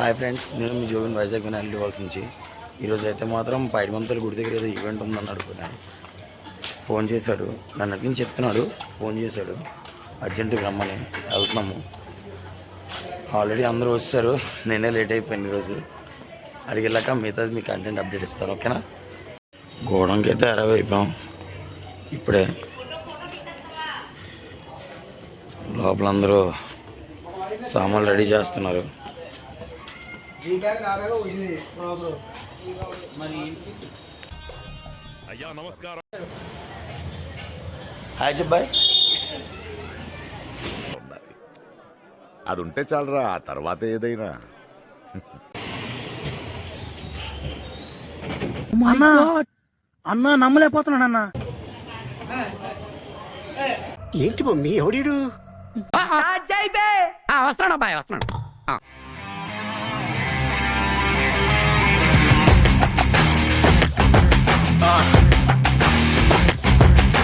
Hi friends, నేను మీ జోగిన్ వైజాగ్ వినాయకుడి వాళ్ళ నుంచి. ఈరోజు అయితే మాత్రం పైడిమంతుల గుడి దగ్గర ఏదో ఈవెంట్ ఉందని అనుకున్నాను. ఫోన్ చేశాడు, నన్ను నుంచి చెప్తున్నాడు. ఫోన్ చేశాడు అర్జెంటుగా రమ్మని. వెళ్తున్నాము. ఆల్రెడీ అందరూ వచ్చారు, నేనే లేట్ అయిపోయాను ఈరోజు. అడిగేలాక మిగతాది మీ కంటెంట్ అప్డేట్ ఇస్తాను, ఓకేనా? గోడంకి అయితే అరవై అయిపోయాం. ఇప్పుడే లోపల అందరూ సామాన్లు రెడీ చేస్తున్నారు. అయ్యా నమస్కారం. హాయ్ చెప్పాయ్. అది ఉంటే చాలరా, ఆ తర్వాత ఏదైనా. అన్నా నమ్మలేకపోతున్నాడు అన్నా. ఏంటి మమ్మీ ఎవడీడు? వస్తున్నాడు అబ్బాయి, వస్తున్నాడు.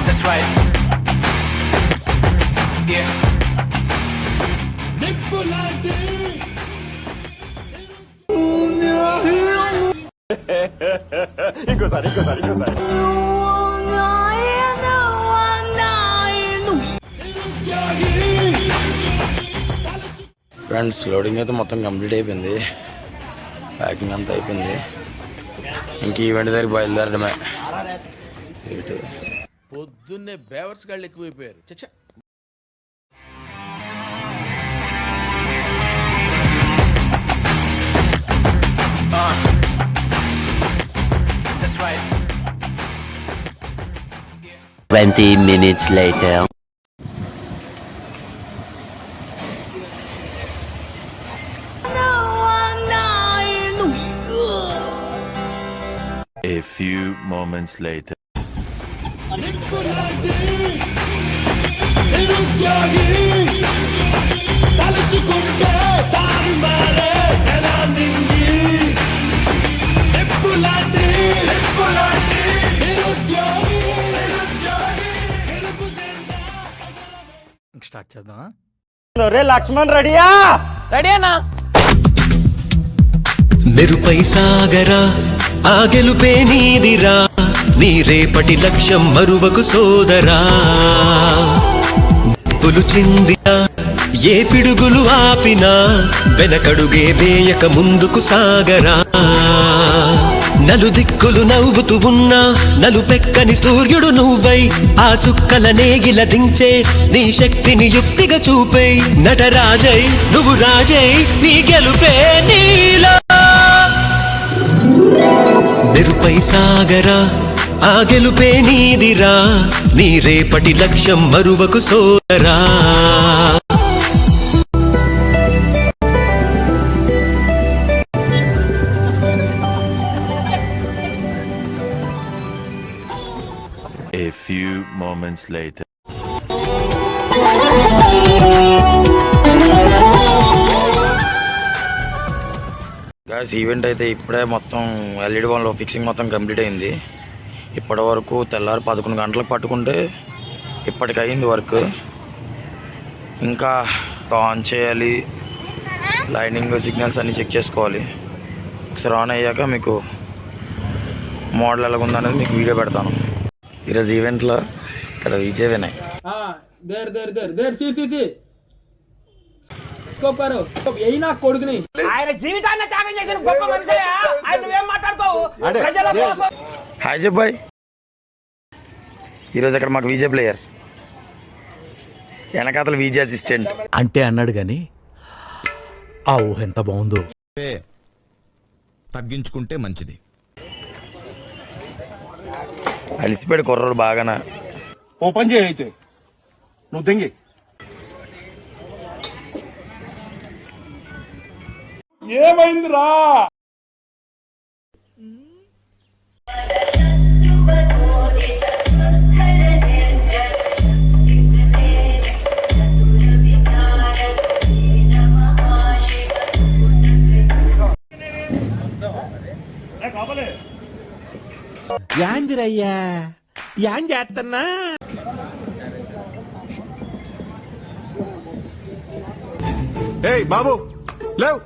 That's right. Yeah. ఇంకోసారి ఫ్రెండ్స్, లోడింగ్ అయితే మొత్తం కంప్లీట్ అయిపోయింది. ప్యాకింగ్ అంతా అయిపోయింది. ఇంక ఈవెంట్ దగ్గర బయలుదేరడమే. పొద్దున్నే బేవర్స్ గాళ్ళు ఎక్కువైపోయారు. చచ్చా, That's right. 20 minutes later. A few moments later. Start చేద్దాం. రే లక్ష్మణ్ రెడీయా? రెడీ అన్నా. మెరుపై సాగరా, ఆ గెలుపే నీదిరా, నీ రేపటి లక్ష్యం మరువకు సోదరా. పులు చిందినా, ఏ పిడుగులు ఆపినా, వెనకడుగే వేయక ముందుకు సాగరా. నలుదిక్కులు నవ్వుతూ ఉన్నా, నలుపెక్కని సూర్యుడు నువ్వై, ఆ చుక్కల నేగిల దించే నీ శక్తిని యుక్తిగా చూపై. నటరాజై నువ్వు రాజై, నీ గెలుపే నీలో. మెరుపై సాగరా, ఆ గెలుపే నీదిరా, నీ రేపటి లక్ష్యం మరువకు సోదరా. A few moments later. Guys, event అయితే ఇప్పుడే మొత్తం ఎల్ఈడి వాళ్ళలో ఫిక్సింగ్ మొత్తం కంప్లీట్ అయింది. ఇప్పటి వరకు తెల్లారి 11 గంటలకు పట్టుకుంటే ఇప్పటికి అయింది వర్క్. ఇంకా ఆన్ చేయాలి, లైనింగ్ సిగ్నల్స్ అన్నీ చెక్ చేసుకోవాలి. ఒకసారి ఆన్ అయ్యాక మీకు మోడల్ ఎలాగ ఉందనేది మీకు వీడియో పెడతాను. ఈరోజు ఈవెంట్లో ఇక్కడ విజయ్ వినయ్ కొడుకుని ఆయన జీవితాన్ని త్యాగం చేసిన గొప్ప మనిషి. ఆయన నువ్వేం మాట్లాడతావు? ప్రజల కోసం. హాయ్ చెప్పాయ్. ఈరోజు అక్కడ మాకు విజయ్ ప్లేయర్, వెనకాతల విజయ్ అసిస్టెంట్ అంటే అన్నాడు గాని ఆ ఊహ ఎంత బాగుందో. తగ్గించుకుంటే మంచిది. అలిసిపోయాడు కుర్రోడు బాగానా. ఓ పని చేయి, అయితే నువ్వు తెంగి. ఏమైందిరా? యాందిరయ్యా, యాం చేస్తున్నా? ఏయ్ బాబు లేవ్.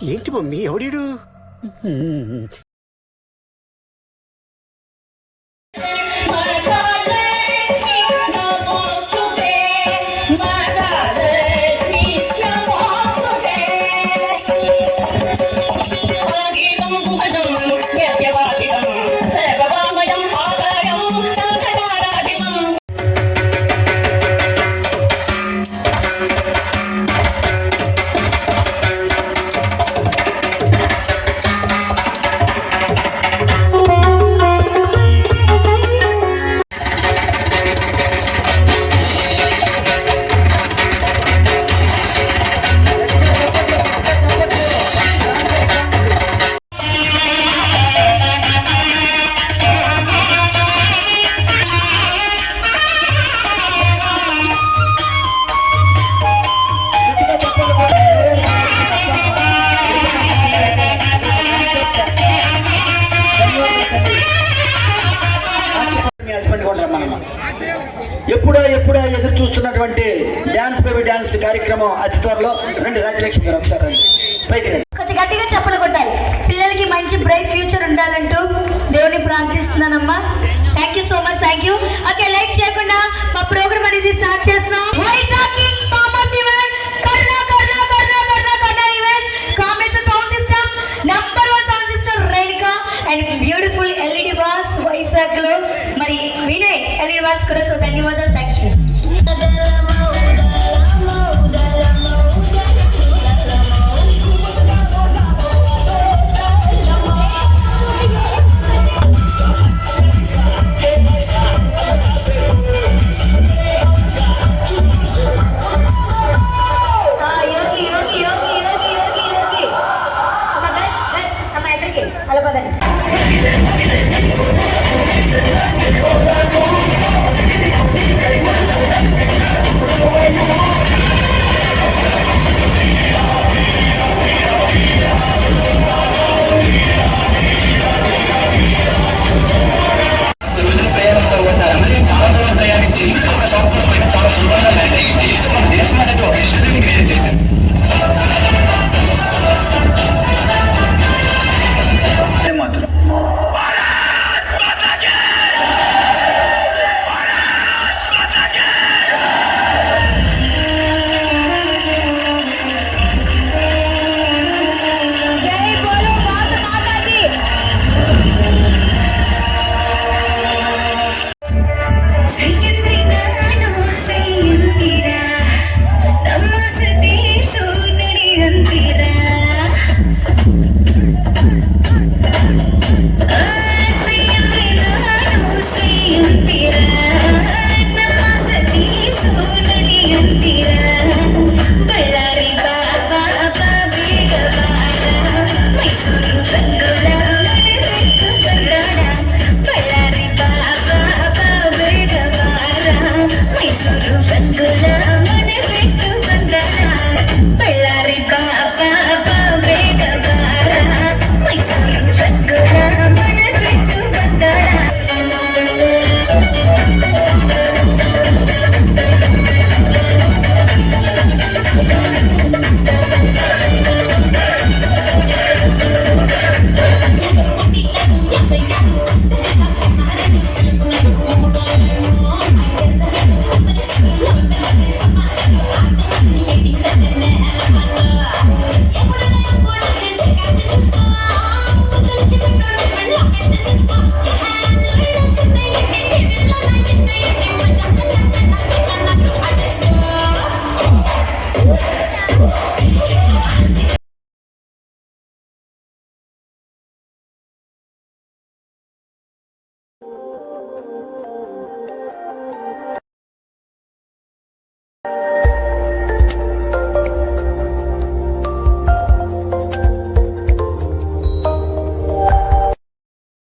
ఏంటి మమ్మీ ఎవడీడు ఎప్పుడో ఎదురు చూస్తున్నటువంటి డాన్స్ బేబీ డాన్స్ కార్యక్రమం అతి త్వరలో రండి. రాజలక్ష్మి గారు ఒకసారి రండి, పైకి రండి.